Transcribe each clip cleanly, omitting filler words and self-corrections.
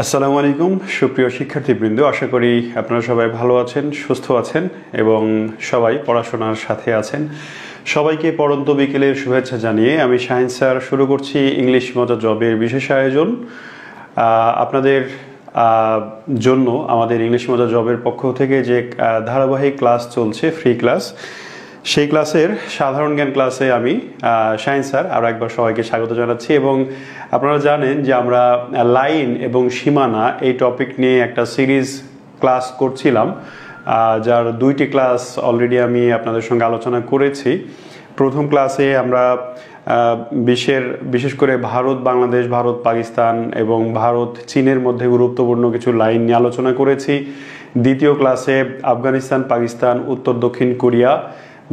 আসসালামু আলাইকুম সুপ্রিয় শিক্ষার্থীবৃন্দ, আশা করি আপনারা সবাই ভালো আছেন, সুস্থ আছেন এবং সবাই পড়াশোনার সাথে আছেন। সবাইকে পড়ন্ত বিকেলের শুভেচ্ছা জানিয়ে আমি শাহিন স্যার শুরু করছি ইংলিশ মজা জবের বিশেষ আয়োজন। আপনাদের জন্য আমাদের ইংলিশ মজা জবের পক্ষ থেকে যে ধারাবাহিক ক্লাস চলছে, ফ্রি ক্লাস, সেই ক্লাসের সাধারণ জ্ঞান ক্লাসে আমি শাহিন স্যার আরও একবার সবাইকে স্বাগত জানাচ্ছি। এবং আপনারা জানেন যে আমরা লাইন এবং সীমানা এই টপিক নিয়ে একটা সিরিজ ক্লাস করছিলাম, যার দুইটি ক্লাস অলরেডি আমি আপনাদের সঙ্গে আলোচনা করেছি। প্রথম ক্লাসে আমরা বিশেষ করে ভারত বাংলাদেশ, ভারত পাকিস্তান এবং ভারত চীনের মধ্যে গুরুত্বপূর্ণ কিছু লাইন নিয়ে আলোচনা করেছি। দ্বিতীয় ক্লাসে আফগানিস্তান, পাকিস্তান, উত্তর দক্ষিণ কোরিয়া,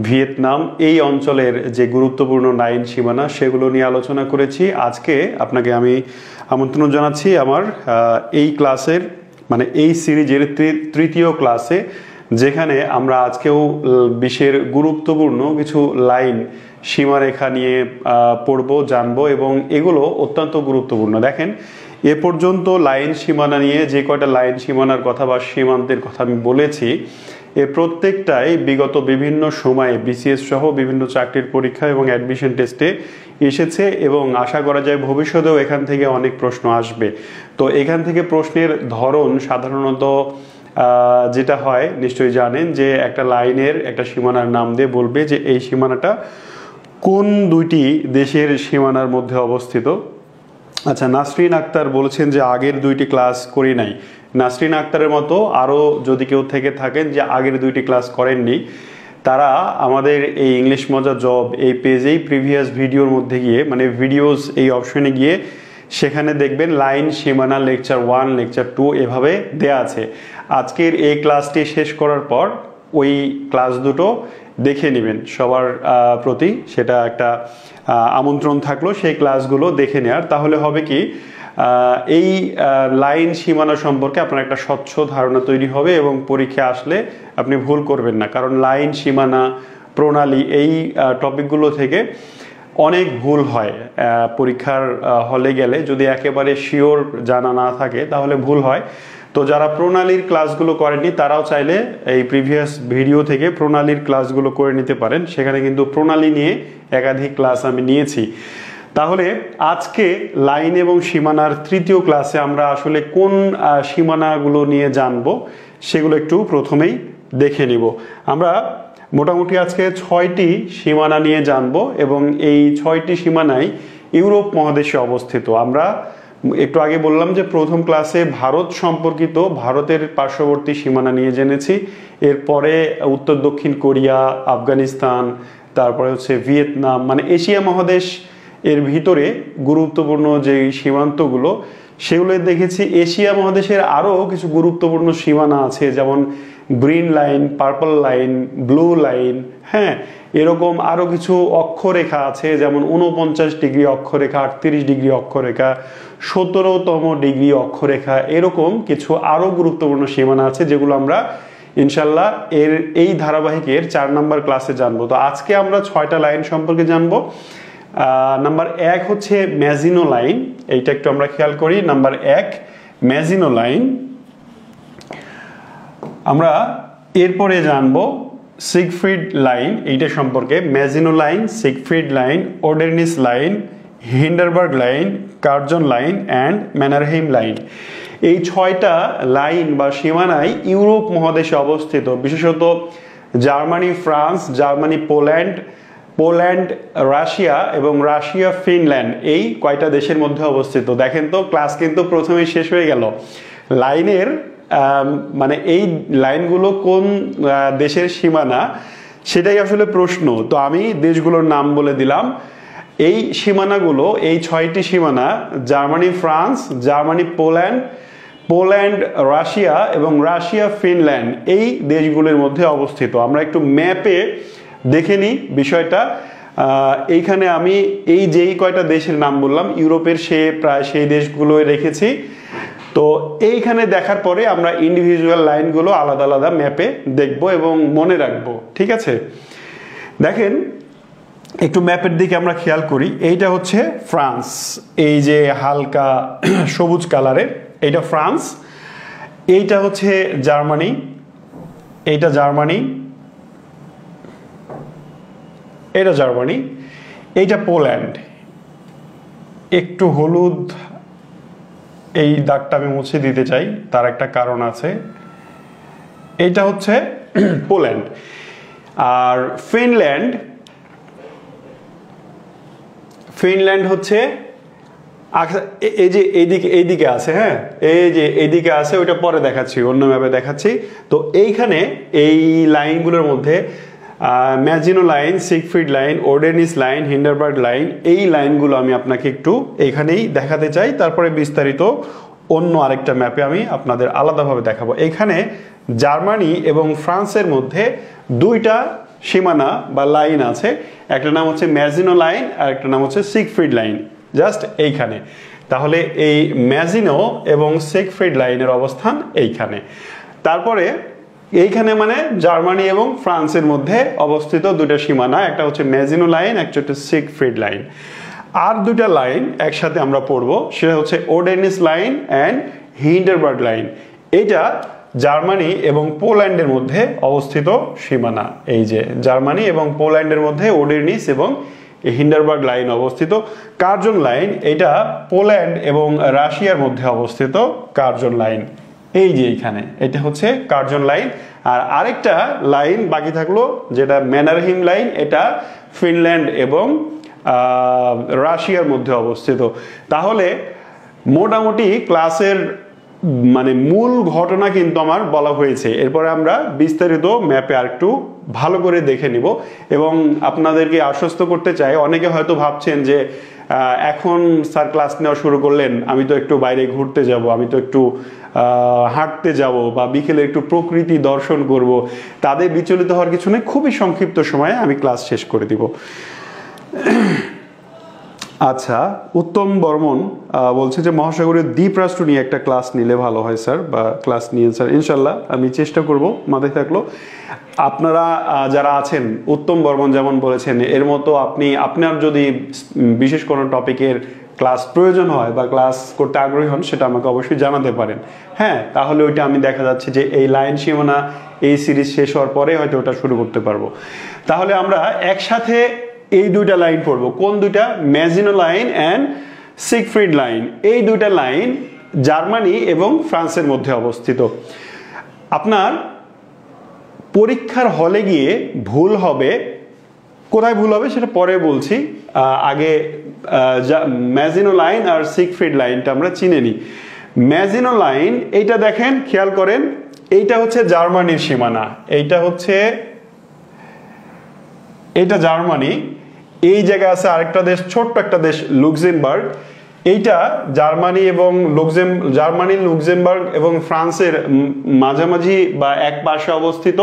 ভিয়েতনাম এই অঞ্চলের যে গুরুত্বপূর্ণ লাইন সীমানা সেগুলো নিয়ে আলোচনা করেছি। আজকে আপনাকে আমি আমন্ত্রণ জানাচ্ছি আমার এই ক্লাসের এই সিরিজের তৃতীয় ক্লাসে, যেখানে আমরা আজকেও বিশ্বের গুরুত্বপূর্ণ কিছু লাইন সীমারেখা নিয়ে পড়বো, জানবো এবং এগুলো অত্যন্ত গুরুত্বপূর্ণ। দেখেন, এ পর্যন্ত লাইন সীমানা নিয়ে যে কয়টা লাইন সীমানার কথা বা সীমান্তের কথা আমি বলেছি, এ প্রত্যেকটাই বিগত বিভিন্ন সময়ে বিসিএস সহ বিভিন্ন চাকরির পরীক্ষা এবং অ্যাডমিশন টেস্টে এসেছে এবং আশা করা যায় ভবিষ্যতেও এখান থেকে অনেক প্রশ্ন আসবে। তো এখান থেকে প্রশ্নের ধরন সাধারণত যেটা হয় নিশ্চয়ই জানেন, যে একটা লাইনের একটা সীমানার নাম দিয়ে বলবে যে এই সীমানাটা কোন দুইটি দেশের সীমানার মধ্যে অবস্থিত। আচ্ছা, নাসরিন আক্তার বলেছেন যে আগের দুইটি ক্লাস করি নাই। নাসরিন আক্তারের মতো আরও যদি কেউ থেকে থাকেন যে আগের দুইটি ক্লাস করেননি, তারা আমাদের এই ইংলিশ মজা জব এই পেজেই প্রিভিয়াস ভিডিওর মধ্যে গিয়ে ভিডিওস এই অপশনে গিয়ে সেখানে দেখবেন লাইন সীমানা লেকচার 1, লেকচার 2 এভাবে দেয়া আছে। আজকের এই ক্লাসটি শেষ করার পর ওই ক্লাস দুটো দেখে নেবেন, সবার প্রতি সেটা একটা আমন্ত্রণ থাকলো সেই ক্লাসগুলো দেখে নেওয়ার। তাহলে হবে কি, এই লাইন সীমানা সম্পর্কে আপনার একটা স্বচ্ছ ধারণা তৈরি হবে এবং পরীক্ষা আসলে আপনি ভুল করবেন না। কারণ লাইন সীমানা প্রণালী এই টপিকগুলো থেকে অনেক ভুল হয় পরীক্ষার হলে গেলে, যদি একেবারে শিওর জানা না থাকে তাহলে ভুল হয়। তো যারা প্রণালীর ক্লাসগুলো করেননি তারাও চাইলে এই প্রিভিয়াস ভিডিও থেকে প্রণালীর ক্লাসগুলো করে নিতে পারেন, সেখানে কিন্তু প্রণালী নিয়ে একাধিক ক্লাস আমি নিয়েছি। তাহলে আজকে লাইন এবং সীমানার তৃতীয় ক্লাসে আমরা আসলে কোন সীমানাগুলো নিয়ে জানবো সেগুলো একটু প্রথমেই দেখে নিব। আমরা মোটামুটি আজকে 6টি সীমানা নিয়ে জানবো এবং এই 6টি সীমানাই ইউরোপ মহাদেশে অবস্থিত। আমরা একটু আগে বললাম যে প্রথম ক্লাসে ভারত সম্পর্কিত ভারতের পার্শ্ববর্তী সীমানা নিয়ে জেনেছি, এরপরে উত্তর দক্ষিণ কোরিয়া, আফগানিস্তান, তারপরে হচ্ছে ভিয়েতনাম, এশিয়া মহাদেশ এর ভিতরে গুরুত্বপূর্ণ যে সীমান্তগুলো সেগুলো দেখেছি। এশিয়া মহাদেশের আরও কিছু গুরুত্বপূর্ণ সীমানা আছে, যেমন green line, purple line, blue line, হ্যাঁ, এরকম আরও কিছু অক্ষরেখা আছে, যেমন 49 ডিগ্রি অক্ষরেখা, 38 ডিগ্রি অক্ষরেখা, 17তম ডিগ্রি অক্ষরেখা, এরকম কিছু আরও গুরুত্বপূর্ণ সীমানা আছে যেগুলো আমরা ইনশাল্লাহ এই ধারাবাহিকের 4 নম্বর ক্লাসে জানবো। তো আজকে আমরা 6টা লাইন সম্পর্কে জানবো। নাম্বার 1 হচ্ছে ম্যাজিনো লাইন, এইটা একটু আমরা খেয়াল করি। Number 1 Maginot line. আমরা এরপরে জানবো সিগফ্রিড লাইন, এইটা সম্পর্কে। Maginot line, Siegfried line, Oder Neisse line, Hindenburg line, Curzon line and Mannerheim line. এই 6টা লাইন বা সীমানায় ইউরোপ মহাদেশে অবস্থিত, বিশেষত Germany, France, Germany, Poland, Russia এবং রাশিয়া, ফিনল্যান্ড, এই কয়টা দেশের মধ্যে অবস্থিত। দেখেন তো, ক্লাস কিন্তু প্রথমেই শেষ হয়ে গেল। লাইনের এই লাইনগুলো কোন দেশের সীমানা সেটাই আসলে প্রশ্ন। তো আমি দেশগুলোর নাম বলে দিলাম। এই সীমানাগুলো, এই 6টি সীমানা Germany, France, Germany, Poland, Russia এবং রাশিয়া, ফিনল্যান্ড, এই দেশগুলোর মধ্যে অবস্থিত। আমরা একটু ম্যাপে দেখে নিই বিষয়টা। এইখানে আমি যেই কয়টা দেশের নাম বললাম ইউরোপের, প্রায় সেই দেশগুলোই রেখেছি। তো এইখানে দেখার পরে আমরা ইন্ডিভিজুয়াল লাইনগুলো আলাদা আলাদা ম্যাপে দেখব এবং মনে রাখবো, ঠিক আছে? দেখেন, একটু ম্যাপের দিকে আমরা খেয়াল করি। এইটা হচ্ছে ফ্রান্স, এই যে হালকা সবুজ কালারের, এইটা ফ্রান্স, এইটা হচ্ছে জার্মানি, এইটা জার্মানি, এটা জার্মানি, এইটা পোল্যান্ড। একটু হলুদ এই দাগটা আমি মুছে দিতে চাই, তার একটা কারণ আছে। এইটা হচ্ছে পোল্যান্ড। আর ফিনল্যান্ড, ফিনল্যান্ড হচ্ছে এই যে এইদিকে আছে, হ্যাঁ এই যে এইদিকে আছে, ওইটা পরে দেখাচ্ছি, অন্য ম্যাপে দেখাচ্ছি। তো এইখানে এই লাইনগুলোর মধ্যে Maginot line, Siegfried line, Oder Neisse line, Hindenburg line, এই লাইনগুলো আমি আপনাকে একটু এইখানেই দেখাতে চাই, তারপরে বিস্তারিত অন্য আরেকটা ম্যাপে আমি আপনাদের আলাদাভাবে দেখাবো। এখানে জার্মানি এবং ফ্রান্সের মধ্যে দুইটা সীমানা বা লাইন আছে, একটা নাম হচ্ছে ম্যাজিনো লাইন আর একটা নাম হচ্ছে সিগফ্রিড লাইন, জাস্ট এইখানে। তাহলে এই ম্যাজিনো এবং সিগফ্রিড লাইনের অবস্থান এইখানে। তারপরে এইখানে মানে জার্মানি এবং ফ্রান্সের মধ্যে অবস্থিত দুটো সীমানা, একটা হচ্ছে ম্যাজিনো লাইন, একটা হচ্ছে সিগফ্রিড লাইন। আর দুটা লাইন একসাথে আমরা পড়বো, সেটা হচ্ছে ওডেনিস লাইন অ্যান্ড হিন্ডারবার্গ লাইন। এটা জার্মানি এবং পোল্যান্ডের মধ্যে অবস্থিত সীমানা। এই যে জার্মানি এবং পোল্যান্ডের মধ্যে ওডেনিস এবং হিন্ডারবার্গ লাইন অবস্থিত। কার্জন লাইন, এটা পোল্যান্ড এবং রাশিয়ার মধ্যে অবস্থিত কার্জন লাইন, এই যে এইখানে, এটা হচ্ছে কার্জন লাইন। আর আরেকটা লাইন বাকি থাকলো যেটা ম্যানারহিম লাইন, এটা ফিনল্যান্ড এবং রাশিয়ার মধ্যে অবস্থিত। তাহলে মোটামুটি ক্লাসের মানে মূল ঘটনা কিন্তু আমার বলা হয়েছে। এরপরে আমরা বিস্তারিত ম্যাপে আরেকটু ভালো করে দেখে নিব এবং আপনাদেরকে আশ্বস্ত করতে চাই, অনেকে হয়তো ভাবছেন যে এখন স্যার ক্লাস নেওয়া শুরু করলেন, আমি তো একটু বাইরে ঘুরতে যাব, আমি তো একটু হাঁটতে যাব বা বিকেলে একটু প্রকৃতি দর্শন করব, তাদের বিচলিত হওয়ার কিছু নেই, খুবই সংক্ষিপ্ত সময়ে আমি ক্লাস শেষ করে দিব। আচ্ছা, উত্তম বর্মন বলছে যে মহাসাগরীয় দ্বীপরাষ্ট্র নিয়ে একটা ক্লাস নিলে ভালো হয় স্যার, বা ক্লাস নিয়ে স্যার, ইনশাল্লাহ আমি চেষ্টা করব, মাথায় থাকলো। আপনারা যারা আছেন, উত্তম বর্মন যেমন বলেছেন, এর মতো আপনার যদি বিশেষ কোনো টপিকের ক্লাস প্রয়োজন হয় বা ক্লাস করতে আগ্রহী হন, সেটা আমাকে অবশ্যই জানাতে পারেন। হ্যাঁ, তাহলে ওইটা আমি দেখা যাচ্ছে যে এই লাইন সীমানা এই সিরিজ শেষ হওয়ার পরে হয়তো ওটা শুরু করতে পারবো। তাহলে আমরা একসাথে এই দুইটা লাইন পড়বো। কোন দুইটা? ম্যাজিনো লাইন অ্যান্ড সিগফ্রিড লাইন। এই দুইটা লাইন জার্মানি এবং ফ্রান্সের মধ্যে অবস্থিত। আপনার পরীক্ষার হলে গিয়ে ভুল হবে, কোথায় ভুল হবে সেটা পরে বলছি, আগে ম্যাজিনো লাইন আর সিগফ্রিড লাইনটা আমরা চিনে নিই। ম্যাজিনো লাইন, এইটা দেখেন, খেয়াল করেন, এইটা হচ্ছে জার্মানির সীমানা, এইটা জার্মানি। এই জায়গায় আছে আরেকটা দেশ, ছোট্ট একটা দেশ, লুক্সেমবার্গ। এইটা জার্মানি এবং লুক্সেমবার্গ এবং ফ্রান্সের মাঝামাঝি বা এক পাশে অবস্থিত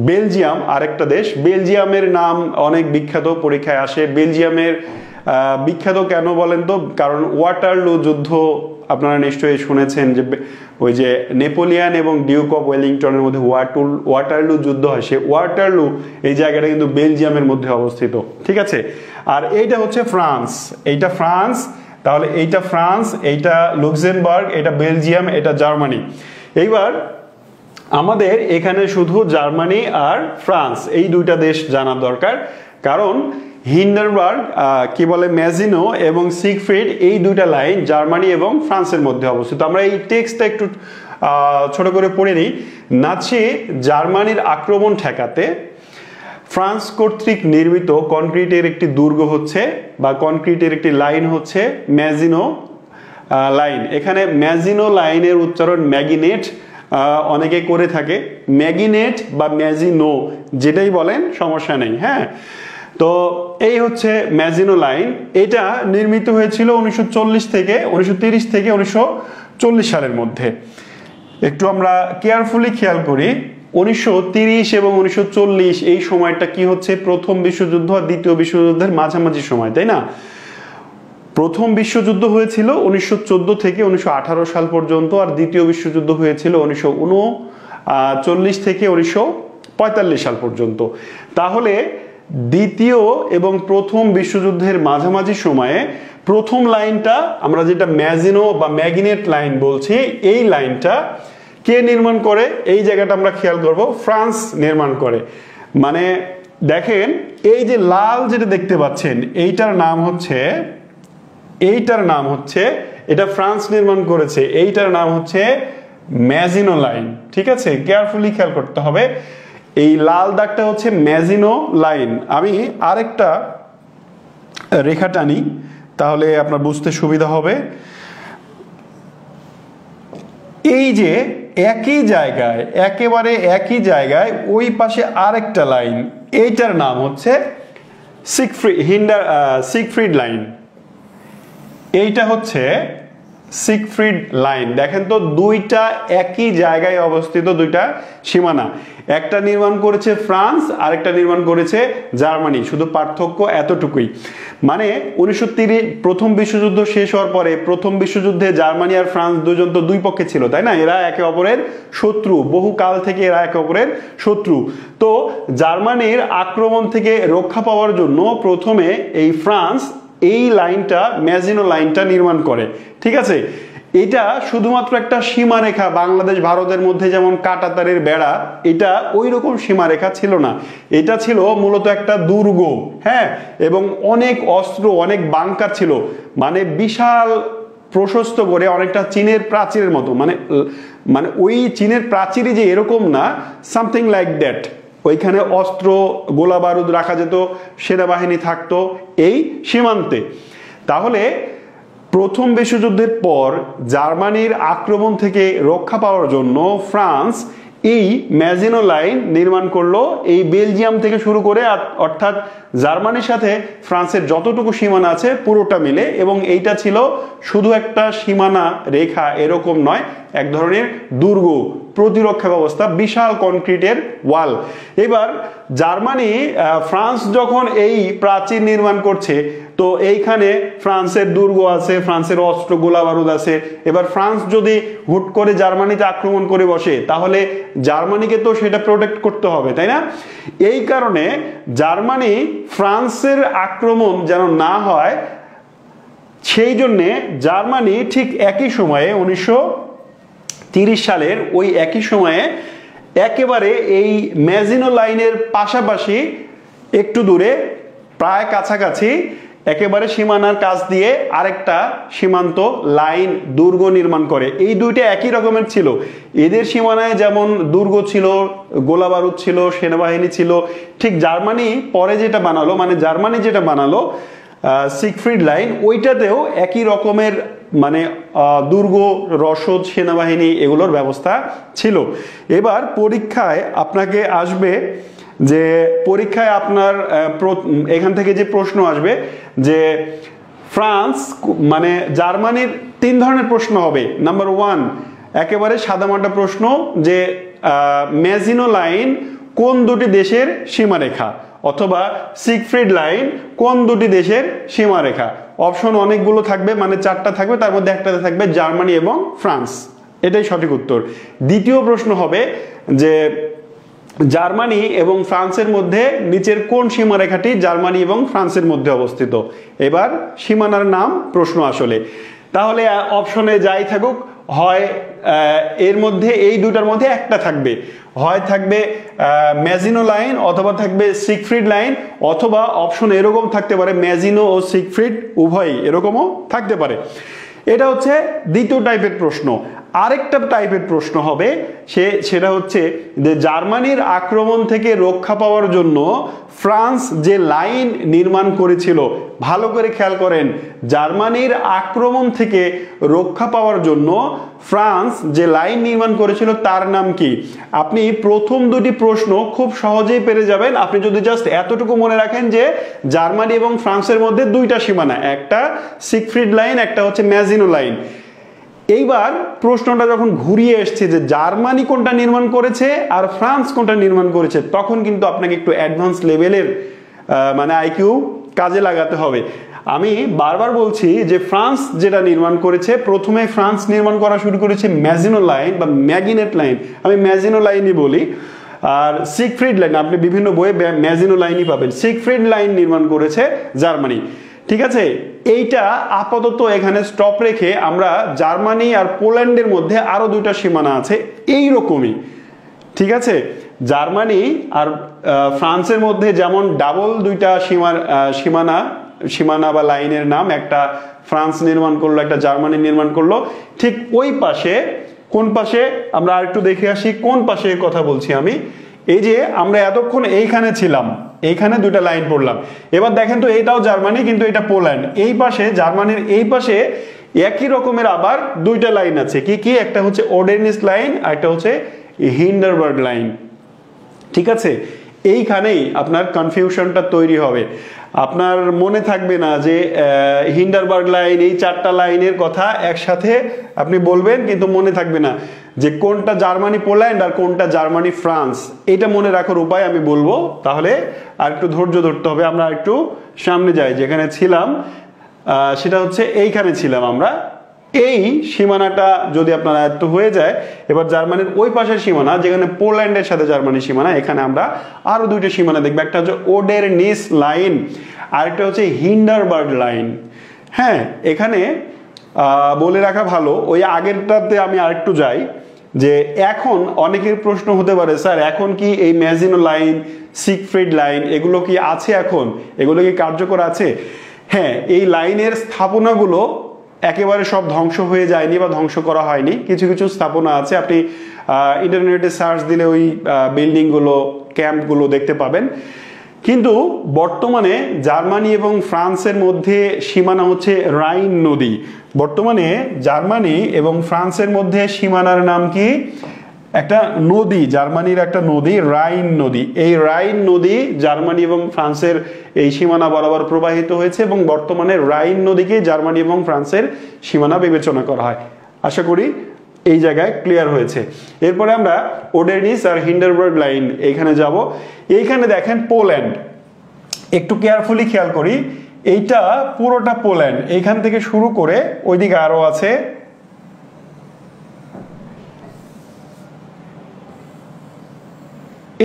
বেলজিয়াম, আরেকটা দেশ। বেলজিয়ামের নাম অনেক বিখ্যাত, পরীক্ষায় আসে। বেলজিয়ামের বিখ্যাত কেন বলেন তো? কারণ ওয়াটারলু যুদ্ধ আপনারা নিশ্চয়ই শুনেছেন, যে ওই যে নেপোলিয়ান এবং ডিউক অফ ওয়েলিংটনের মধ্যে ওয়াটারলু যুদ্ধ হয়, সে ওয়াটারলু এই জায়গাটা কিন্তু বেলজিয়ামের মধ্যে অবস্থিত, ঠিক আছে। আর এইটা হচ্ছে ফ্রান্স, এইটা ফ্রান্স, তাহলে এইটা ফ্রান্স, এইটা লুক্সেমবার্গ, এটা বেলজিয়াম, এটা জার্মানি। এইবার আমাদের এখানে শুধু জার্মানি আর ফ্রান্স এই দুইটা দেশ জানা দরকার, কারণ হিন্ডারবার্গ কি বলে ম্যাজিনো এবং সিগফ্রিড এই দুইটা লাইন জার্মানি এবং ফ্রান্সের মধ্যে অবস্থিত। আমরা এই টেক্সটটা একটু ছোট করে পড়ে নিই। নাচি জার্মানির আক্রমণ ঠেকাতে ফ্রান্স কর্তৃক নির্মিত কনক্রিটের একটি দুর্গ হচ্ছে বা কনক্রিটের একটি লাইন হচ্ছে ম্যাজিনো লাইন। এখানে ম্যাজিনো লাইনের উচ্চারণ ম্যাগিনেট অনেকে করে থাকে, ম্যাগিনেট বা ম্যাজিনো যেটাই বলেন সমস্যা নেই। হ্যাঁ, তো এই হচ্ছে ম্যাজিনো লাইন। এটা নির্মিত হয়েছিল 1930 থেকে 1940 সালের মধ্যে। একটু আমরা কেয়ারফুলি খেয়াল করি, 1930 এবং 1940 এই সময়টা কি হচ্ছে? প্রথম বিশ্বযুদ্ধ আর দ্বিতীয় বিশ্বযুদ্ধের মাঝামাঝি সময়, তাই না? প্রথম বিশ্বযুদ্ধ হয়েছিল 1914 থেকে 1918 সাল পর্যন্ত, আর দ্বিতীয় বিশ্বযুদ্ধ হয়েছিল 1939 থেকে 1945 সাল পর্যন্ত। তাহলে দ্বিতীয় এবং প্রথম বিশ্বযুদ্ধের মাঝামাঝি সময়ে প্রথম লাইনটা আমরা যেটা ম্যাজিনো বা ম্যাগনেট লাইন বলছি, এই লাইনটা কে নির্মাণ করে? এই জায়গাটা আমরা খেয়াল করব, ফ্রান্স নির্মাণ করে। মানে দেখেন এই যে লাল যেটা দেখতে পাচ্ছেন এইটার নাম হচ্ছে এটা ফ্রান্স নির্মাণ করেছে, এইটার নাম হচ্ছে ম্যাজিনো লাইন। ঠিক আছে, কেয়ারফুলি খেয়াল করতে হবে। এই লাল দাগটা হচ্ছে ম্যাজিনো লাইন। আমি আরেকটা রেখা টানি তাহলে আপনার বুঝতে সুবিধা হবে। এই যে একই জায়গায়, একেবারে একই জায়গায় ওই পাশে আরেকটা লাইন, এইটার নাম হচ্ছে সিগফ্রিড লাইন। এইটা হচ্ছে সিগফ্রিড লাইন। দেখেন তো দুইটা একই জায়গায় অবস্থিত দুইটা সীমানা, একটা নির্মাণ করেছে ফ্রান্স, আরেকটা নির্মাণ করেছে জার্মানি, শুধু পার্থক্য এতটুকুই। মানে 1930 প্রথম বিশ্বযুদ্ধ শেষ হওয়ার পরে প্রথম বিশ্বযুদ্ধে জার্মানি আর ফ্রান্স দুজন তো দুই পক্ষে ছিল, তাই না? এরা একে অপরের শত্রু, বহু কাল থেকে এরা একে অপরের শত্রু। তো জার্মানির আক্রমণ থেকে রক্ষা পাওয়ার জন্য প্রথমে এই ফ্রান্স এই লাইনটা, ম্যাজিনো লাইনটা নির্মাণ করে। ঠিক আছে, এটা শুধুমাত্র একটা সীমারেখা, বাংলাদেশ ভারতের মধ্যে যেমন কাঁটাতারের বেড়া, এটা ওই রকম সীমারেখা ছিল না। এটা ছিল মূলত একটা দুর্গ, হ্যাঁ, এবং অনেক অস্ত্র, অনেক বাংকার ছিল। মানে বিশাল প্রশস্ত করে, অনেকটা চীনের প্রাচীরের মতো। মানে ওই চীনের প্রাচীরই যে এরকম না, সামথিং লাইক দ্যাট। ওইখানে অস্ত্র, গোলা বারুদ রাখা যেত, সেনাবাহিনী থাকতো এই সীমান্তে। তাহলে প্রথম বিশ্বযুদ্ধের পর জার্মানির আক্রমণ থেকে রক্ষা পাওয়ার জন্য ফ্রান্স এই ম্যাজিনো লাইন নির্মাণ করলো, এই বেলজিয়াম থেকে শুরু করে, অর্থাৎ জার্মানির সাথে ফ্রান্সের যতটুকু সীমানা আছে পুরোটা মিলে। এবং এইটা ছিল শুধু একটা সীমানা রেখা এরকম নয়, এক ধরনের দুর্গ, প্রতিরক্ষা ব্যবস্থা, বিশাল কনক্রিটের ওয়াল। এবার জার্মানি, ফ্রান্স যখন এই প্রাচীর নির্মাণ করছে, তো এইখানে ফ্রান্সের দুর্গ আছে, ফ্রান্সের অস্ত্র, গোলা বারুদ আছে। এবার ফ্রান্স যদি হুট করে জার্মানিতে আক্রমণ করে বসে, তাহলে জার্মানিকে তো সেটা প্রোটেক্ট করতে হবে, তাই না? এই কারণে জার্মানি ফ্রান্সের আক্রমণ যেন না হয়, সেই জন্যে জার্মানি ঠিক একই সময়ে 1930 সালের ওই একই সময়ে একেবারে এই ম্যাজিনো লাইনের পাশাপাশি একটু দূরে, প্রায় কাছাকাছি, একেবারে সীমানার কাছ দিয়ে আরেকটা সীমান্ত লাইন, দুর্গ নির্মাণ করে। এই দুইটা একই রকমের ছিল। এদের সীমানায় যেমন দুর্গ ছিল, গোলা বারুদ ছিল, সেনাবাহিনী ছিল, ঠিক জার্মানি পরে যেটা বানালো, মানে জার্মানি যেটা বানালো সিগফ্রিড লাইন, ওইটাতেও একই রকমের মানে দুর্গ, রসদ, সেনাবাহিনী এগুলোর ব্যবস্থা ছিল। এবার পরীক্ষায় আপনাকে আসবে যে, পরীক্ষায় আপনার এখান থেকে যে প্রশ্ন আসবে যে ফ্রান্স মানে জার্মানির 3 ধরনের প্রশ্ন হবে। নাম্বার 1 একেবারে সাদামাটা প্রশ্ন যে ম্যাজিনো লাইন কোন দুটি দেশের সীমারেখা, অথবা সিগফ্রিড লাইন কোন দুটি দেশের সীমারেখা। অপশন অনেকগুলো থাকবে, মানে 4টা থাকবে, তার মধ্যে একটাতে থাকবে জার্মানি এবং ফ্রান্স, এটাই সঠিক উত্তর। দ্বিতীয় প্রশ্ন হবে যে জার্মানি এবং ফ্রান্সের মধ্যে নিচের কোন সীমারেখাটি জার্মানি এবং ফ্রান্সের মধ্যে অবস্থিত। এবার সীমানার নাম প্রশ্ন আসলে। তাহলে অপশনে যাই থাকুক, হয় এর মধ্যে, এই দুটার মধ্যে একটা থাকবে, হয় থাকবে ম্যাজিনো লাইন, অথবা থাকবে সিগফ্রিড লাইন, অথবা অপশন এরকম থাকতে পারে ম্যাজিনো ও সিগফ্রিড উভয়ই, এরকমও থাকতে পারে। এটা হচ্ছে দ্বিতীয় টাইপের প্রশ্ন। আরেকটা টাইপের প্রশ্ন হবে, সেটা হচ্ছে যে জার্মানির আক্রমণ থেকে রক্ষা পাওয়ার জন্য ফ্রান্স যে লাইন নির্মাণ করেছিল, ভালো করে খেয়াল করেন, জার্মানির আক্রমণ থেকে রক্ষা পাওয়ার জন্য ফ্রান্স যে লাইন নির্মাণ করেছিল তার নাম কি? আপনি প্রথম দুটি প্রশ্ন খুব সহজেই পেরে যাবেন, আপনি যদি জাস্ট এতটুকু মনে রাখেন যে জার্মানি এবং ফ্রান্সের মধ্যে দুইটা সীমানা, একটা সিগফ্রিড লাইন, একটা হচ্ছে ম্যাজিনো লাইন। এইবার প্রশ্নটা যখন ঘুরিয়ে এসছে যে জার্মানি কোনটা নির্মাণ করেছে আর ফ্রান্স কোনটা নির্মাণ করেছে, তখন কিন্তু আপনাকে একটু অ্যাডভান্স লেভেলের মানে আইকিউ কাজে লাগাতে হবে। আমি বারবার বলছি যে ফ্রান্স যেটা নির্মাণ করেছে, প্রথমে ফ্রান্স নির্মাণ করা শুরু করেছে ম্যাজিনো লাইন বা ম্যাগনেট লাইন, আমি ম্যাজিনো লাইনই বলি। আর সিগফ্রিড লাইন আপনি বিভিন্ন বইয়ে ম্যাজিনো লাইনই পাবেন। সিগফ্রিড লাইন নির্মাণ করেছে জার্মানি। ঠিক আছে, এইটা আপাতত এখানে স্টপ রেখে আমরা জার্মানি আর পোল্যান্ডের মধ্যে আরো দুইটা সীমানা আছে এই রকমই। ঠিক আছে, জার্মানি আর ফ্রান্সের মধ্যে যেমন ডাবল দুইটা সীমানা বা লাইনের নাম, একটা ফ্রান্স নির্মাণ করলো, একটা জার্মানি নির্মাণ করলো, ঠিক ওই পাশে কোন পাশে আমরা আরেকটু দেখে আসি কোন পাশে কথা বলছি আমি। এই যে আমরা এতক্ষণ এইখানে ছিলাম, এইখানে দুইটা লাইন পড়লাম, এবার দেখেন তো এটাও জার্মানি কিন্তু এটা পোল্যান্ড। এই পাশে জার্মানির এই পাশে একই রকমের আবার দুইটা লাইন আছে, কি কি? একটা হচ্ছে ওডেনিস লাইন আর একটা হচ্ছে হিন্ডারবার্গ লাইন। ঠিক আছে, এইখানেই আপনার কনফিউশনটা তৈরি হবে। আপনার মনে থাকবে না যে হিন্ডারবার্গ লাইন, এই চারটা লাইনের কথা একসাথে আপনি বলবেন কিন্তু মনে থাকবে না যে কোনটা জার্মানি পোল্যান্ড আর কোনটা জার্মানি ফ্রান্স। এটা মনে রাখার উপায় আমি বলবো, তাহলে আর একটু ধৈর্য ধরতে হবে। আমরা একটু সামনে যাই, যেখানে ছিলাম সেটা হচ্ছে এইখানে ছিলাম আমরা। এই সীমানাটা যদি আপনার আয়ত্ত হয়ে যায়, এবার জার্মানির ওই পাশের সীমানা যেখানে পোল্যান্ডের সাথে জার্মানির সীমানা, এখানে আমরা আরো দুইটা সীমানা দেখবো। একটা হচ্ছে ওডেরনিস লাইন আর একটা হচ্ছে হিন্ডারবার্গ লাইন। হ্যাঁ, এখানে বলে রাখা ভালো, ওই আগেরটাতে আমি আরেকটু যাই যে এখন অনেকের প্রশ্ন হতে পারে, স্যার এখন কি এই ম্যাজিনো লাইন, সিগফ্রিড লাইন এগুলো কি আছে, এখন এগুলো কি কার্যকর আছে? হ্যাঁ, এই লাইনের স্থাপনাগুলো একেবারে সব ধ্বংস হয়ে যায়নি বা ধ্বংস করা হয়নি, কিছু কিছু স্থাপনা আছে। আপনি ইন্টারনেটে সার্চ দিলে ওই বিল্ডিংগুলো, ক্যাম্পগুলো দেখতে পাবেন। কিন্তু বর্তমানে জার্মানি এবং ফ্রান্সের মধ্যে সীমানা হচ্ছে রাইন নদী। বর্তমানে জার্মানি এবং ফ্রান্সের মধ্যে সীমানার নাম কি? একটা নদী, জার্মানির একটা নদী রাইন নদী। এই রাইন নদী জার্মানি এবং ফ্রান্সের এই সীমানা বরাবর প্রবাহিত হয়েছে এবং বর্তমানে রাইন নদীকে জার্মানি এবং ফ্রান্সের সীমানা বিবেচনা করা হয়। আশা করি এই জায়গায় ক্লিয়ার হয়েছে। এরপরে আমরা ওডেনিস আর হিন্ডারবার্গ লাইন এইখানে যাব। এইখানে দেখেন পোল্যান্ড, একটু কেয়ারফুলি খেয়াল করি, এইটা পুরোটা পোল্যান্ড। এইখান থেকে শুরু করে ওইদিকে আরো আছে,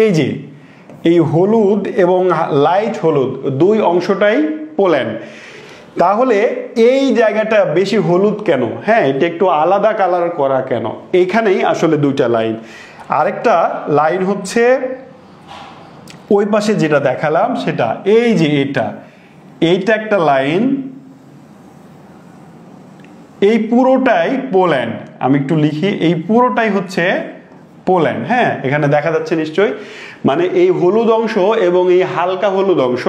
এই যে এই হলুদ এবং লাইট হলুদ দুই অংশটাই পোল্যান্ড। তাহলে এই জায়গাটা বেশি হলুদ কেন? হ্যাঁ, এটা একটু আলাদা কালার করা কেন? এইখানেই আসলে দুইটা লাইন। আরেকটা লাইন হচ্ছে ওই পাশে যেটা দেখালাম সেটা, এই যে এইটা একটা লাইন, এই পুরোটাই পোল্যান্ড। আমি একটু লিখি, এই পুরোটাই হচ্ছে পোল্যান্ড। হ্যাঁ, এখানে দেখা যাচ্ছে নিশ্চয়ই, মানে এই হলুদ অংশ এবং এই হালকা হলুদ অংশ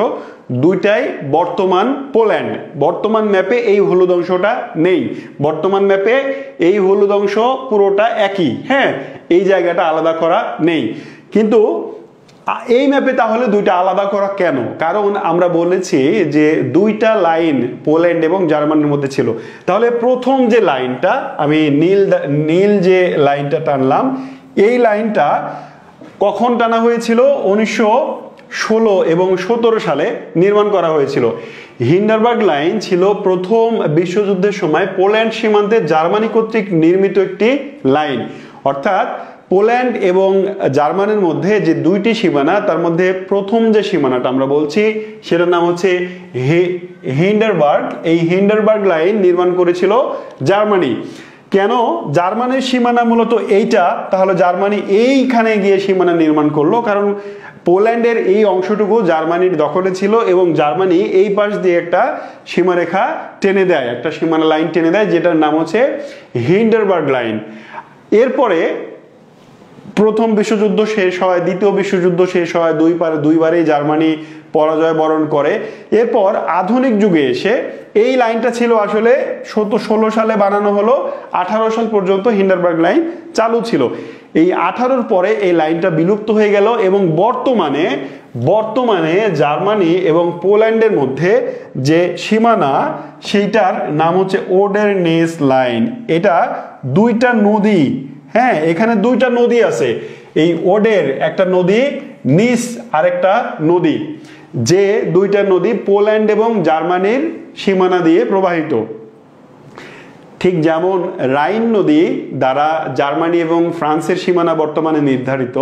দুইটাই বর্তমান পোল্যান্ড। বর্তমান ম্যাপে এই হলুদ অংশটা নেই, বর্তমান ম্যাপে এই হলুদ অংশ পুরোটা একই। হ্যাঁ, এই জায়গাটা আলাদা করা নেই, কিন্তু এই ম্যাপে তাহলে দুইটা আলাদা করা কেন? কারণ আমরা বলেছি যে দুইটা লাইন পোল্যান্ড এবং জার্মানির মধ্যে ছিল। তাহলে প্রথম যে লাইনটা আমি নীল যে লাইনটা টানলাম, এই লাইনটা কখন টানা হয়েছিল? 1916 এবং 17 সালে নির্মাণ করা হয়েছিল। হিন্ডারবার্গ লাইন ছিল প্রথম বিশ্বযুদ্ধের সময় পোল্যান্ড সীমান্তে জার্মানি কর্তৃক নির্মিত একটি লাইন। অর্থাৎ পোল্যান্ড এবং জার্মানির মধ্যে যে দুইটি সীমানা, তার মধ্যে প্রথম যে সীমানাটা আমরা বলছি সেটার নাম হচ্ছে হিন্ডারবার্গ। এই হিন্ডারবার্গ লাইন নির্মাণ করেছিল জার্মানি। কেন জার্মানির সীমানা মূলত এইটা? তাহলে জার্মানি এইখানে গিয়ে সীমানা নির্মাণ করলো, কারণ পোল্যান্ডের এই অংশটুকু জার্মানির দখলে ছিল এবং জার্মানি এই পাশ দিয়ে একটা সীমারেখা টেনে দেয়, একটা সীমানা লাইন টেনে দেয়, যেটার নাম হচ্ছে হিন্ডারবার্গ লাইন। এরপরে প্রথম বিশ্বযুদ্ধ শেষ হয়, দ্বিতীয় বিশ্বযুদ্ধ শেষ হয়, দুইবারেই জার্মানি পরাজয় বরণ করে। এরপর আধুনিক যুগে এসে এই লাইনটা ছিল আসলে 16 সালে বানানো হলো, 18 সাল পর্যন্ত হিন্ডারবার্গ লাইন চালু ছিল। এই 18-র পরে এই লাইনটা বিলুপ্ত হয়ে গেল এবং বর্তমানে জার্মানি এবং পোল্যান্ডের মধ্যে যে সীমানা সেইটার নাম হচ্ছে ওডেরনিস লাইন। এটা দুইটা নদী, হ্যাঁ এখানে দুইটা নদী আছে, এই ওডের একটা নদী, নিস আরেকটা নদী, যে দুইটা নদী পোল্যান্ড এবং জার্মানির সীমানা দিয়ে প্রবাহিত। ঠিক যেমন রাইন নদী দ্বারা জার্মানি এবং ফ্রান্সের সীমানা বর্তমানে নির্ধারিত,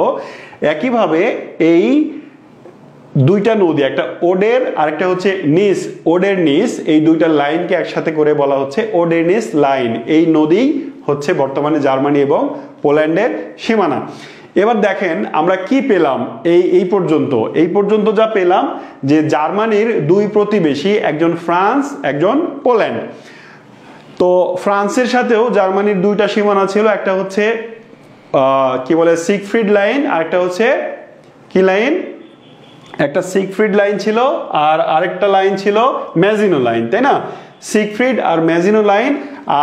একইভাবে এই দুইটা নদী, একটা ওডের আর একটা হচ্ছে নিস, ওডের নিস, এই দুইটা লাইনকে একসাথে করে বলা হচ্ছে ওডের নিস লাইন। এই নদী হচ্ছে বর্তমানে জার্মানি এবং পোল্যান্ডের সীমানা। এবার দেখেন আমরা কি পেলাম এই পর্যন্ত যা পেলাম যে জার্মানির দুই প্রতিবেশী, একজন ফ্রান্স একজন পোল্যান্ড। তো ফ্রান্সের সাথেও জার্মানির দুইটা সীমানা ছিল, একটা হচ্ছে কি বলে সিগফ্রিড লাইন, আর একটা হচ্ছে কি লাইন, একটা সিগফ্রিড লাইন ছিল আর আরেকটা লাইন ছিল ম্যাজিনো লাইন, তাই না? সিগফ্রিড আর ম্যাজিনো লাইন।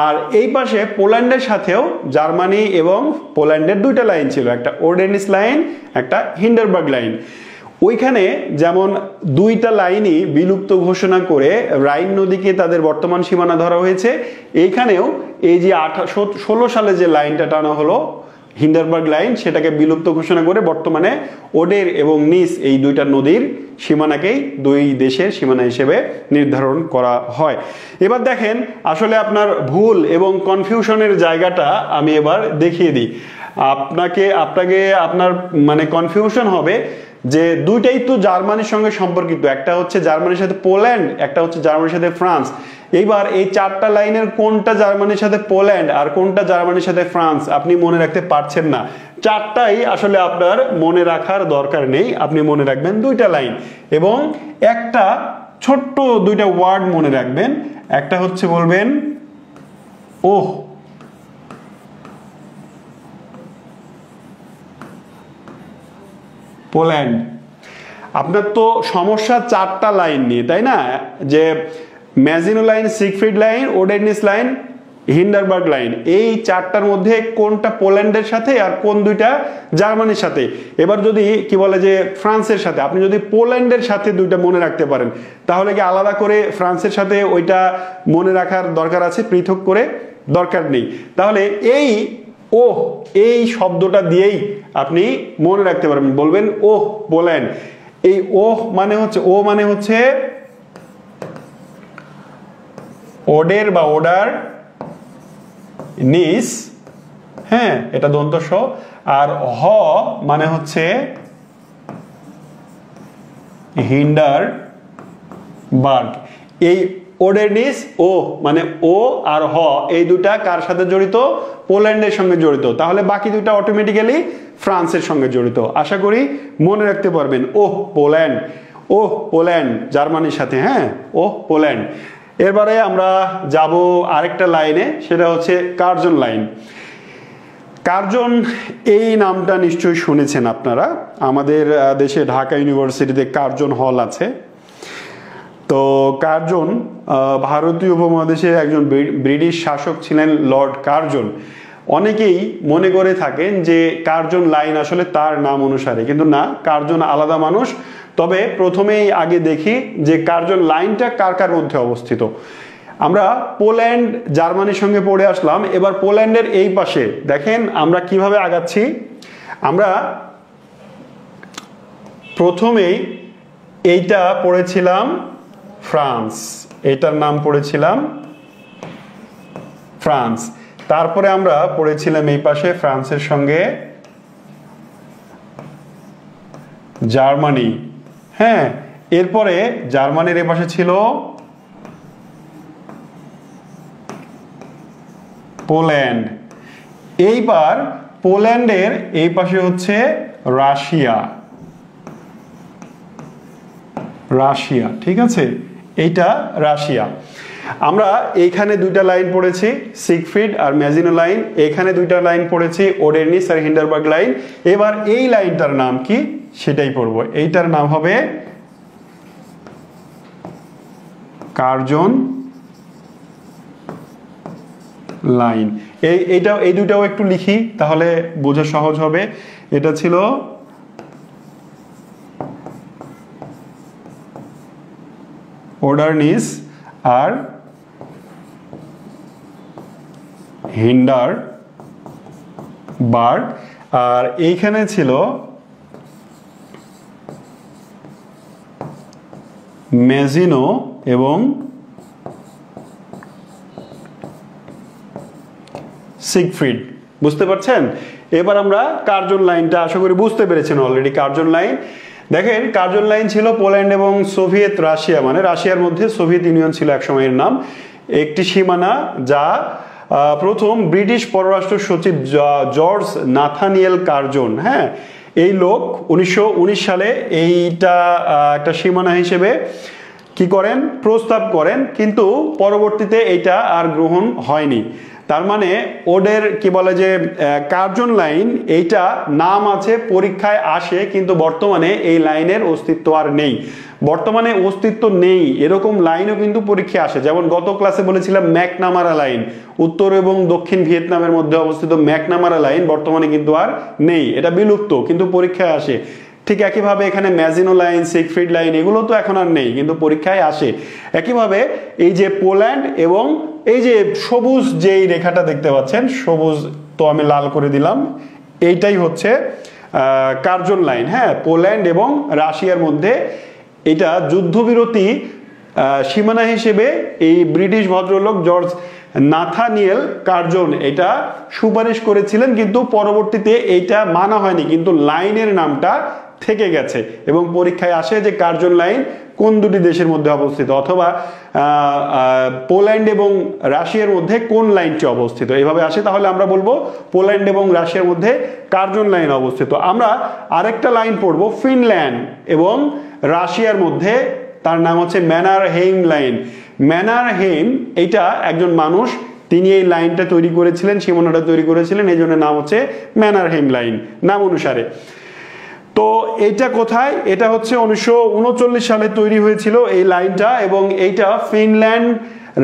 আর এই পাশে পোল্যান্ডের সাথেও জার্মানি এবং পোল্যান্ডের দুইটা লাইন ছিল, একটা ওডেনিস লাইন, একটা হিন্ডারবার্গ লাইন। ওইখানে যেমন দুইটা লাইনই বিলুপ্ত ঘোষণা করে রাইন নদীকে তাদের বর্তমান সীমানা ধরা হয়েছে, এইখানেও এই যে 1816 সালে যে লাইনটা টানা হলো হিন্ডারবার্গ লাইন, সেটাকে বিলুপ্ত ঘোষণা করে বর্তমানে ওডের এবং নিস এই দুইটা নদীর সীমানাকেই দুই দেশের সীমানা হিসেবে নির্ধারণ করা হয়। এবার দেখেন আসলে আপনার ভুল এবং কনফিউশনের জায়গাটা আমি এবার দেখিয়ে দিই আপনাকে আপনার মানে কনফিউশন হবে যে দুইটাই তো জার্মানির সঙ্গে সম্পর্কিত, একটা হচ্ছে জার্মানির সাথে পোল্যান্ড, একটা হচ্ছে জার্মানির সাথে ফ্রান্স। এইবার এই চারটা লাইনের কোনটা জার্মানির সাথে পোল্যান্ড আর কোনটা জার্মানির সাথে ফ্রান্স আপনি মনে রাখতে পারছেন না। চারটাই আসলে আপনার মনে রাখার দরকার নেই, আপনি মনে রাখবেন দুইটা লাইন এবং একটা ছোট্ট দুইটা ওয়ার্ড মনে রাখবেন। একটা হচ্ছে বলবেন ওহ, পোল্যান্ড। আপনার তো সমস্যা চারটা লাইন নিয়ে, তাই না? যে Maginot line, Siegfried line, Oder Neisse line, Hindenburg line, এই চারটার মধ্যে কোনটা পোল্যান্ডের সাথে আর কোন দুইটা জার্মানির সাথে। এবার যদি কি বলে যে ফ্রান্সের সাথে, আপনি যদি পোল্যান্ডের সাথে দুইটা মনে রাখতে পারেন তাহলে কি আলাদা করে ফ্রান্সের সাথে ওইটা মনে রাখার দরকার আছে? পৃথক করে দরকার নেই। তাহলে এই শব্দটা দিয়েই আপনি মনে রাখতে পারবেন। বলবেন ওহ পোল্যান্ড। এই মানে হচ্ছে ওডের বা ওডার নিস, হ্যাঁ এটা দন্ত স। আর হ মানে হচ্ছে হিন্ডারবার্গ। এই ওডের নিস ও মানে ও আর হ এই দুটা কার সাথে জড়িত? পোল্যান্ডের সঙ্গে জড়িত। তাহলে বাকি দুটা অটোমেটিক্যালি ফ্রান্সের সঙ্গে জড়িত। আশা করি মনে রাখতে পারবেন। পোল্যান্ড জার্মানির সাথে, হ্যাঁ পোল্যান্ড। এরপরে আমরা যাব আরেকটা লাইনে, সেটা হচ্ছে কার্জন লাইন। কার্জন এই নামটা নিশ্চয়ই শুনেছেন আপনারা। আমাদের দেশে ঢাকা ইউনিভার্সিটিতে কার্জন হল আছে। তো কার্জন ভারতীয় উপমহাদেশের একজন ব্রিটিশ শাসক ছিলেন লর্ড কার্জন। অনেকেই মনে করে থাকেন যে কার্জন লাইন আসলে তার নাম অনুসারে, কিন্তু না, কার্জন আলাদা মানুষ। তবে প্রথমেই আগে দেখি যে কার্জন লাইনটা কার কার মধ্যে অবস্থিত। আমরা পোল্যান্ড জার্মানির সঙ্গে পড়ে আসলাম। এবার পোল্যান্ডের এই পাশে দেখেন আমরা কিভাবে আগাচ্ছি। আমরা প্রথমেই এইটা পড়েছিলাম ফ্রান্স, এটার নাম পড়েছিলাম ফ্রান্স। তারপরে আমরা পড়েছিলাম এই পাশে ফ্রান্সের সঙ্গে জার্মানি, হ্যাঁ। এরপরে জার্মানির এই পাশে ছিল পোল্যান্ড। এইবার পোল্যান্ডের এই পাশে হচ্ছে রাশিয়া, ঠিক আছে, এইটা রাশিয়া। আমরা এইখানে দুইটা লাইন পড়েছি, সিগফ্রিড আর ম্যাজিনো লাইন। এখানে দুইটা লাইন পড়েছি, ওডেনিস আর হিন্ডারবার্গ লাইন। এবার এই লাইনটার নাম কি সেটাই পড়ব। এইটার নাম হবে কার্জন লাইন। এই দুটাও একটু লিখি তাহলে বোঝা সহজ হবে। এটা ছিল ওডারনিস আর হিন্ডারবার্গ, আর এইখানে ছিল ম্যাজিনো এবং সিগফ্রিড। বুঝতে পারছেন? এবার আমরা কার্জন লাইনটা আশা করি বুঝতে পেরেছেন অলরেডি। কার্জন লাইন দেখেন, কার্জন লাইন ছিল পোল্যান্ড এবং সোভিয়েত রাশিয়া, মানে রাশিয়ার মধ্যে সোভিয়েত ইউনিয়ন ছিল এক সময়ের নাম, একটি সীমানা যা প্রথম ব্রিটিশ পররাষ্ট্র সচিব জর্জ নাথানিয়েল কার্জন, হ্যাঁ, এই লোক 1919 সালে এইটা একটা সীমানা হিসেবে কি করেন, প্রস্তাব করেন, কিন্তু পরবর্তীতে এটা আর গ্রহণ হয়নি। তার মানে ওদের কি বলে যে কার্জন লাইন, এইটা নাম আছে, পরীক্ষায় আসে, কিন্তু বর্তমানে এই লাইনের অস্তিত্ব আর নেই। বর্তমানে অস্তিত্ব নেই এরকম লাইনও কিন্তু পরীক্ষায় আসে। যেমন গত ক্লাসে বলেছিলাম ম্যাকনামারা লাইন, উত্তর এবং দক্ষিণ ভিয়েতনামের মধ্যে অবস্থিত ম্যাকনামারা লাইন বর্তমানে কিন্তু আর নেই, এটা বিলুপ্ত, কিন্তু পরীক্ষায় আসে। ঠিক একইভাবে এখানে ম্যাজিনো লাইন, সিগফ্রিড লাইন, এগুলো তো এখন আর নেই, কিন্তু পরীক্ষায় আসে। একইভাবে এই যে পোল্যান্ড এবং এই যে সবুজ যেই রেখাটা দেখতে পাচ্ছেন, সবুজ তো আমি লাল করে দিলাম, এইটাই হচ্ছে কার্জন লাইন, হ্যাঁ, পোল্যান্ড এবং রাশিয়ার মধ্যে। এটা যুদ্ধবিরতি সীমানা হিসেবে এই ব্রিটিশ ভদ্রলোক জর্জ নাথানিয়েল কার্জন এটা সুপারিশ করেছিলেন, কিন্তু পরবর্তীতে এইটা মানা হয়নি, কিন্তু লাইনের নামটা থেকে গেছে এবং পরীক্ষায় আসে যে কার্জন লাইন কোন দুটি দেশের মধ্যে অবস্থিত, অথবা পোল্যান্ড এবং রাশিয়ার মধ্যে কোন লাইনটি অবস্থিত, এইভাবে আসে। তাহলে আমরা বলবো পোল্যান্ড এবং রাশিয়ার মধ্যে কার্জন লাইন অবস্থিত। আমরা আরেকটা লাইন পড়বো ফিনল্যান্ড এবং রাশিয়ার মধ্যে, তার নাম হচ্ছে ম্যানারহেইম লাইন। ম্যানারহেইম এইটা একজন মানুষ, তিনি এই লাইনটা তৈরি করেছিলেন, সীমানাটা তৈরি করেছিলেন, এই জন্য নাম হচ্ছে ম্যানারহেইম লাইন নাম অনুসারে। তো এইটা কোথায়, এটা হচ্ছে 1939 সালে তৈরি হয়েছিল এই লাইনটা, এবং এইটা ফিনল্যান্ড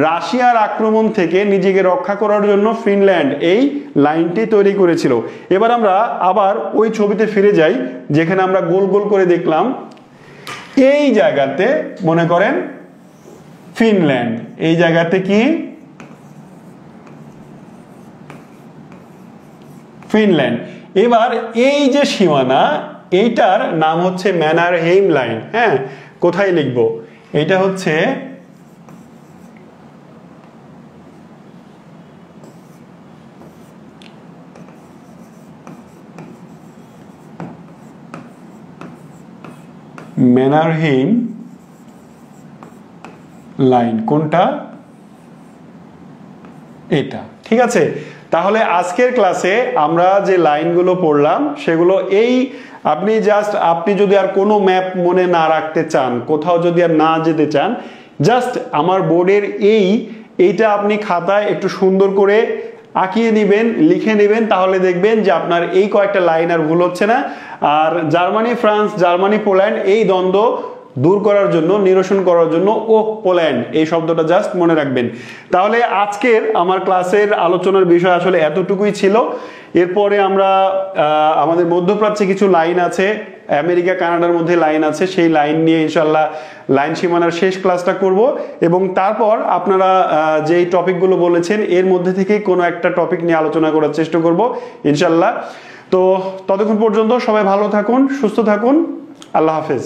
রাশিয়ার আক্রমণ থেকে নিজেকে রক্ষা করার জন্য ফিনল্যান্ড এই লাইনটি তৈরি করেছিল। এবার আমরা আবার ওই ছবিতে ফিরে যাই যেখানে আমরা গোল গোল করে দেখলাম, এই জায়গাতে মনে করেন ফিনল্যান্ড, এই জায়গাতে কি ফিনল্যান্ড। এবার এই যে সীমানা, এইটার নাম হচ্ছে ম্যানারহেইম লাইন, হ্যাঁ, কোথায় লিখবো, এটা হচ্ছে ম্যানারহেইম লাইন, কোনটা, এটা, ঠিক আছে। তাহলে আজকের ক্লাসে আমরা যে লাইনগুলো পড়লাম সেগুলো এই, আপনি যদি আর কোনো ম্যাপ মনে না রাখতে চান, কোথাও যদি আর না যেতে চান, জাস্ট আমার বোর্ডের এইটা আপনি খাতায় একটু সুন্দর করে আঁকিয়ে নেবেন, লিখে নেবেন, তাহলে দেখবেন যে আপনার এই কয়েকটা লাইন আর ভুল হচ্ছে না। আর জার্মানি ফ্রান্স, জার্মানি পোল্যান্ড, এই দ্বন্দ্ব দূর করার জন্য, নিরসন করার জন্য ও পোল্যান্ড এই শব্দটা জাস্ট মনে রাখবেন। তাহলে আজকের আমার ক্লাসের আলোচনার বিষয় আসলে এতটুকুই ছিল। এরপরে আমরা আমাদের মধ্যপ্রাচ্যে কিছু লাইন আছে, আমেরিকা কানাডার মধ্যে লাইন আছে, সেই লাইন নিয়ে ইনশাল্লাহ লাইন সীমানার শেষ ক্লাসটা করব, এবং তারপর আপনারা যেই টপিকগুলো বলেছেন এর মধ্যে থেকে কোনো একটা টপিক নিয়ে আলোচনা করার চেষ্টা করব ইনশাল্লাহ। তো ততক্ষণ পর্যন্ত সবাই ভালো থাকুন, সুস্থ থাকুন, আল্লাহ হাফেজ।